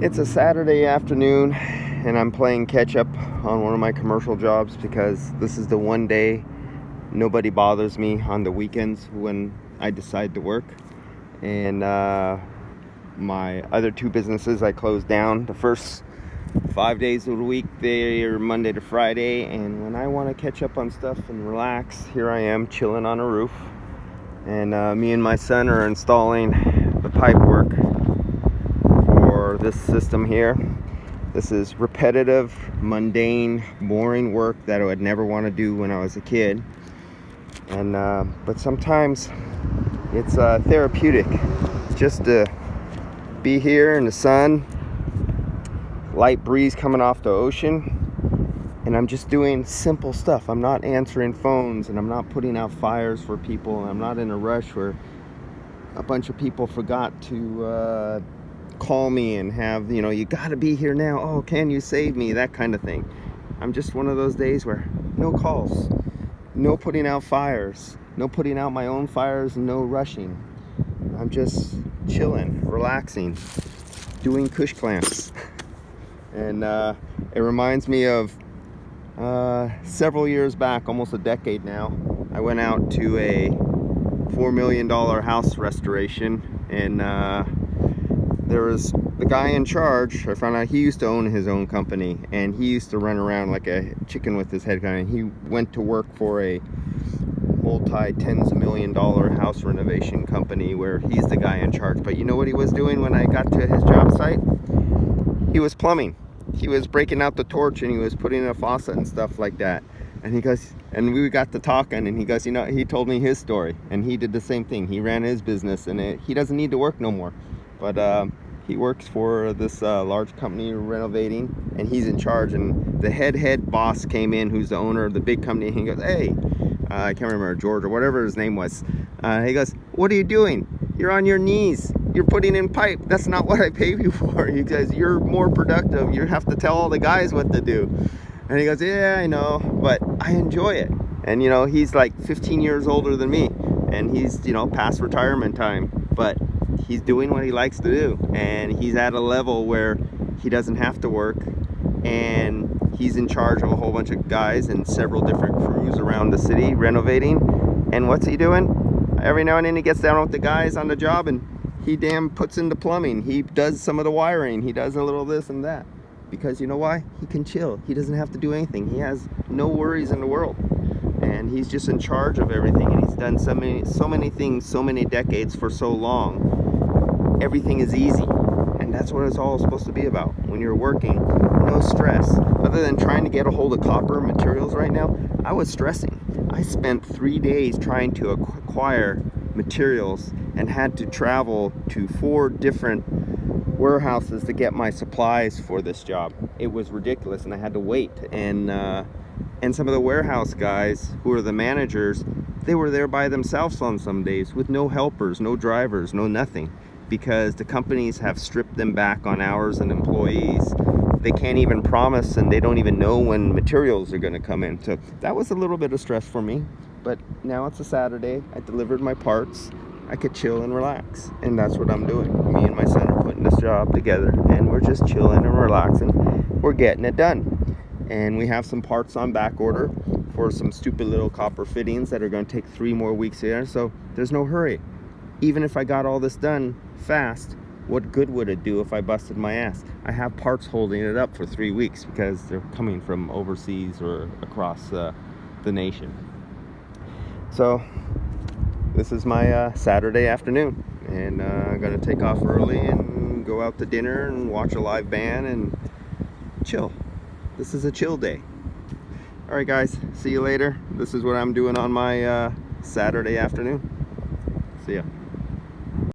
It's a Saturday afternoon and I'm playing catch up on one of my commercial jobs because this is the one day nobody bothers me on the weekends when I decide to work. And my other two businesses I closed down. The first 5 days of the week, they are Monday to Friday, and when I want to catch up on stuff and relax, here I am chilling on a roof. And me and my son are installing the pipe work for this system here. This is repetitive, mundane, boring work that I would never want to do when I was a kid. And but sometimes it's therapeutic just to be here in the sun, light breeze coming off the ocean, and I'm just doing simple stuff. I'm not answering phones, and I'm not putting out fires for people, and I'm not in a rush where a bunch of people forgot to call me and have, you gotta be here now, oh, can you save me, that kind of thing. I'm just one of those days where no calls, no putting out fires, no putting out my own fires, and no rushing. I'm just chilling, relaxing, doing cush clamps. And it reminds me of several years back, almost a decade now. I went out to a $4 million house restoration, and there was the guy in charge. I found out he used to own his own company, and he used to run around like a chicken with his head down. He went to work for a multi-tens of $1 million house renovation company where he's the guy in charge. But you know what he was doing when I got to his job site? He was plumbing. He was breaking out the torch and he was putting in a faucet and stuff like that. And he goes, and we got to talking, and he goes, he told me his story, and he did the same thing. He ran his business, and he doesn't need to work no more. But he works for this large company renovating, and he's in charge. And the head boss came in, who's the owner of the big company, and he goes, hey, I can't remember, George or whatever his name was. He goes, what are you doing? You're on your knees. You're putting in pipe. That's not what I pay you for. He says, you're more productive. You have to tell all the guys what to do. And he goes, yeah, I know, but I enjoy it. And, he's like 15 years older than me, and he's, past retirement time, but he's doing what he likes to do. And he's at a level where he doesn't have to work, and he's in charge of a whole bunch of guys and several different crews around the city renovating. And what's he doing? Every now and then he gets down with the guys on the job, and he puts in the plumbing. He does some of the wiring. He does a little this and that. Because you know why? He can chill. He doesn't have to do anything. He has no worries in the world. And he's just in charge of everything. And he's done so many things, so many decades for so long. Everything is easy. And that's what it's all supposed to be about. When you're working, no stress. Other than trying to get a hold of copper materials right now, I was stressing. I spent 3 days trying to acquire materials and had to travel to 4 different warehouses to get my supplies for this job. It was ridiculous, and I had to wait. And some of the warehouse guys, who are the managers, they were there by themselves on some days with no helpers, no drivers, no nothing, because the companies have stripped them back on hours and employees. They can't even promise, and they don't even know when materials are going to come in. So that was a little bit of stress for me. But now it's a Saturday. I delivered my parts. I could chill and relax, and that's what I'm doing. Me and my son are putting this job together, and we're just chilling and relaxing. We're getting it done, and we have some parts on back order for some stupid little copper fittings that are going to take 3 more weeks here. So there's no hurry. Even if I got all this done fast, what good would it do if I busted my ass? I have parts holding it up for 3 weeks because they're coming from overseas or across the nation. So this is my Saturday afternoon, and I'm going to take off early and go out to dinner and watch a live band and chill. This is a chill day. All right, guys, see you later. This is what I'm doing on my Saturday afternoon. See ya.